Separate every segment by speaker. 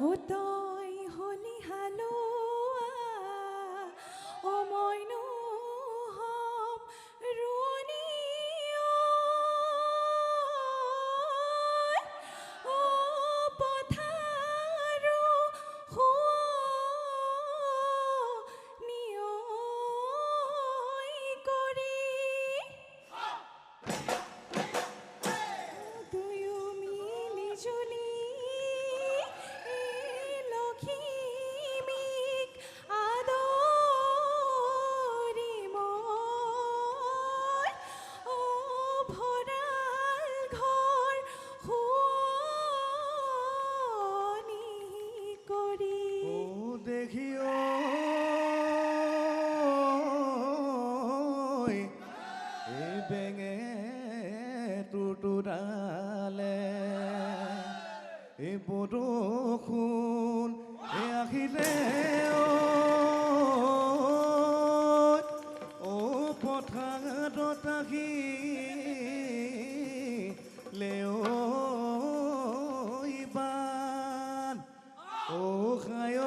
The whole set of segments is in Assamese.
Speaker 1: ও তই হলি হালোৱা ও মইনো হম ৰোৱনী ঐ, ও পথাৰো শুৱনি ঐ কৰি দুয়ো মিলি জুলি লখিমীক আদৰি মই ও ভঁৰাল ঘৰ শুৱনি কৰি
Speaker 2: ও দেখি এই বেঙে তুতুৰালে এই বৰষুণ এই আখিলে ও পথাৰত আহি লেও ইবান ও খায়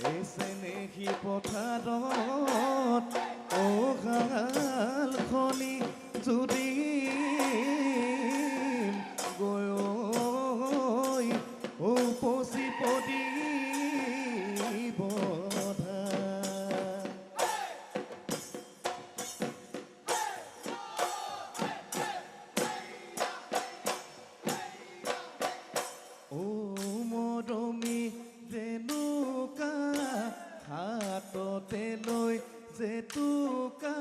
Speaker 2: এই চেনেহী পথাৰত ও গাল খনি যদি গৈ ও পচি পদি বধা ও মৰমী জেনুকা হাততে লৈ জেতুকা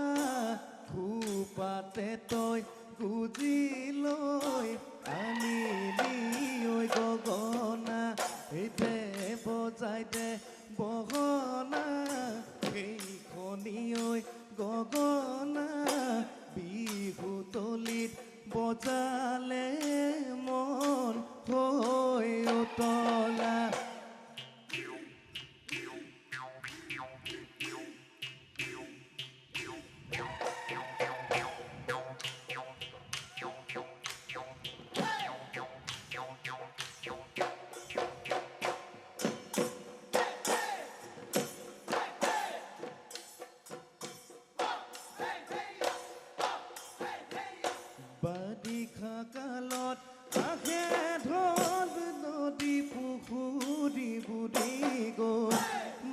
Speaker 2: খোপাতে তই গুজি লৈ আনিলি ঐ গগনা সেইতে বজাই দে বগনা সেইখনি ঐ গগনা বিহুতলিত বজালে মন হৈ উতলা বাৰিষা কালত আহে ঢল নদী পুখুৰী বুৰি গ'ল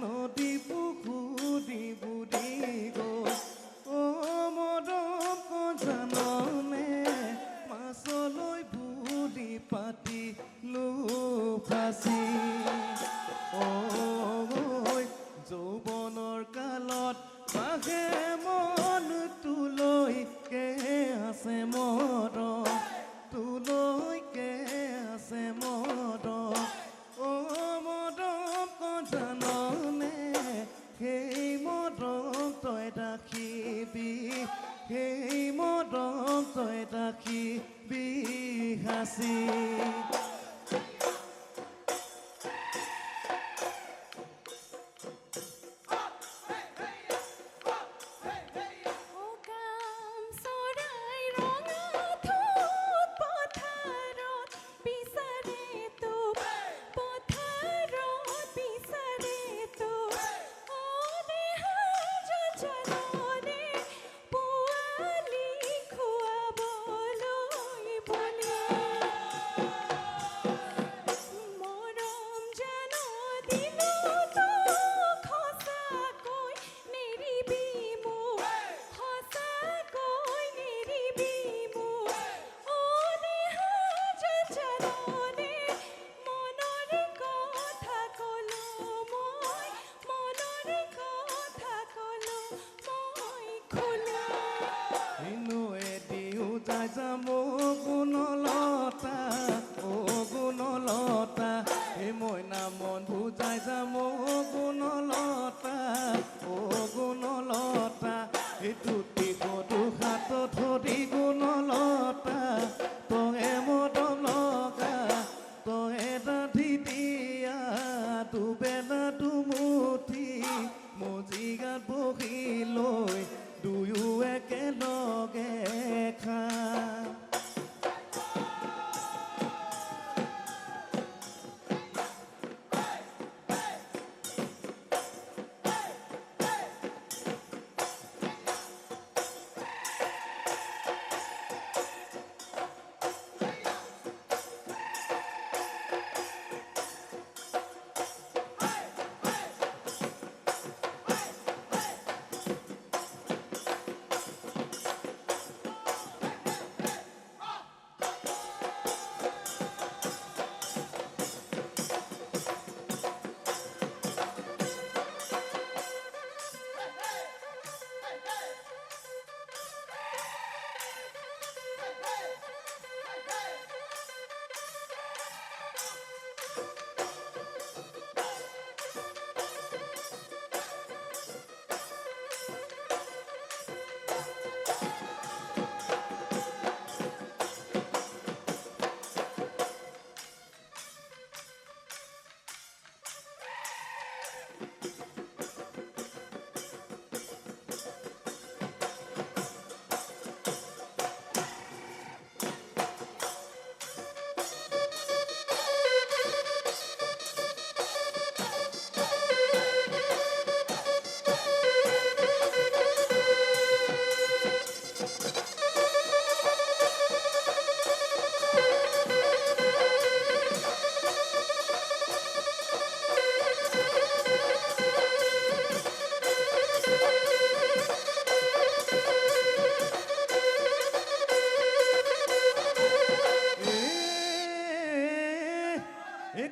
Speaker 2: নদী পুখুৰী বুৰি গ'ল ও মৰম জাননে মাছলৈ বুৰি পাতি ফাঁচি ঐ যৌৱনৰ কালত বাঘে মন তুলৈকে আছে মৰম তুলৈকে আছে মৰম ও মৰম জাননে সেই মৰম তই ৰাখিবি সেই মৰম তই ৰাখিবি সাঁচি
Speaker 1: ও কাম চৰাই ৰঙা ঠোঁট পথাৰত বিচাৰে তোক পথাৰত বিচাৰে তোক ও দেহা যোজনৰে পোৱালি খুৱাবলৈ বুলি মৰম জান দিলো তোক সঁচাকৈ নেৰিবি মোক সঁচাকৈ নেৰিবি মোক ও দেহা যোজনৰে মনৰে কথা ক'লো মই মনৰে কথা ক'লো মই খোলা
Speaker 2: ইনুৱে দিও যাই যাম গুণলতা ও গুণলতা এই মইনা মন বুজাই যাম গুণলতা ও গুণলতা এই দুটি কটো হাতত ধৰি গুণলতা তই মৰম লগা তই ৰাধি দিয়া দুবেলা দুমুঠি মজিগাত বহি লৈ দুয়ো একেলগে খা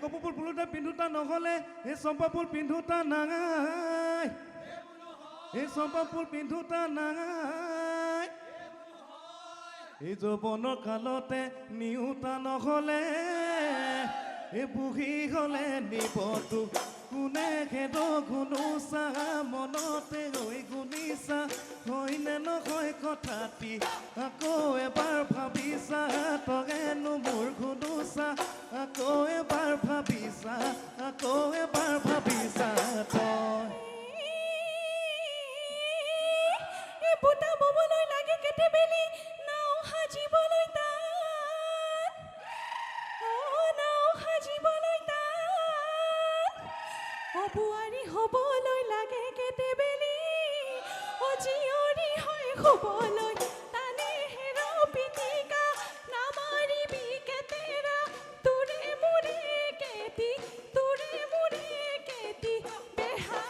Speaker 2: কপৌ ফুল ফুলোতে পিন্ধোতা নহ'লে এই চম্পা ফুল পিন্ধোতা নাঙাই এই চম্পা ফুল পিন্ধোতা নাঙাই এই যৌৱনৰ কালতে নিওতা নহ'লে এই বুঢ়ী হ'লে নিবতো কোনে খেদ গুণোচা মনতে ৰৈ গুণিছা হয়নে নহয় কথাটি আকৌ এবাৰ ভাবিছা তগেনো মোৰ গুণোচা আকৌ এবাৰ ভাবিছা আকৌ এবাৰ ভাবিছা তই
Speaker 1: এই বুটা ববলৈ লাগে কেতেবেলি নাও সাজিবলৈ তাত নাও সাজিবলৈ তাত বোৱাৰী হ'বলৈ লাগে কেতেবেলি জীয়ৰী হৈ শুবলৈ তানে হেৰাও পিটিকা নামাৰিবি কেতেৰা তোৰে মোৰে কেতি তোৰে মোৰে কেতি বেহা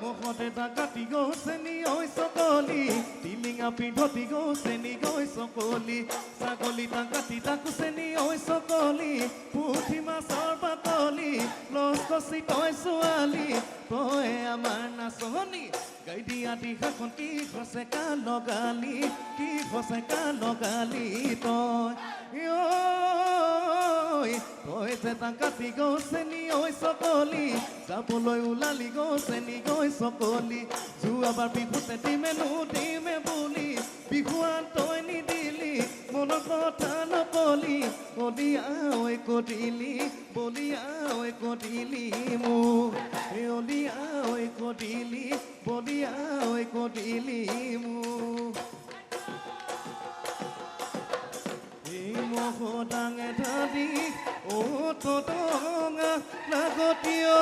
Speaker 2: মুখতে ডাকাতি গছেনি ঐ চকলি টিলিঙা পিন্ধতি গছেনি গৈ চকলি ছাগলী ডাকাতি ডাকুছেনি ঐ চকলি পুঠি মাছৰ বাকলি লচকচি তই ছোৱালী তই আমাৰ নাচনি গাই দিয়া দিহাখন কি খচে কা লগালি কি খচে কা লগালি তই তই যে ডাকাতি গছেনি ঐ চকলি যাবলৈ ওলালি গছেনি গৈ চকলি যোৱাবাৰ বিহুতে দিমে বুলি বিহুৱান তই নিদিলি মনৰ কথা নকলি অলিয়া ঐ কদিলি বলিয়া ঐ কদিলি মোক অলিয়া ঐ কদিলি বলিয়া ঐ কদিলি মোক মহদাঙে ধাদি ও তদঙা লাগতীয়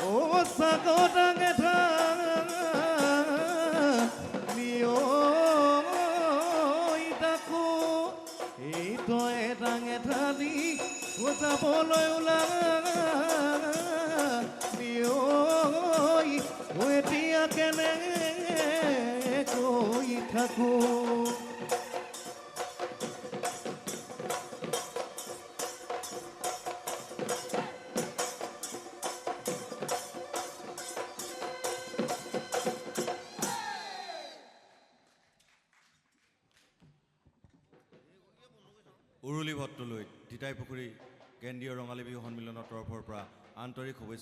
Speaker 2: ও সাগদাঙে ধাই তাকো এই তই ডাঙে ধাদি যাবলৈ ওলা এতিয়া কেনে কৈ থাকো
Speaker 3: উৰুলি ভট্টলৈ তিতাই পুখুৰী কেন্দ্ৰীয় ৰঙালী বিহু সন্মিলনৰ তৰফৰ পৰা আন্তৰিক শুভেচ্ছা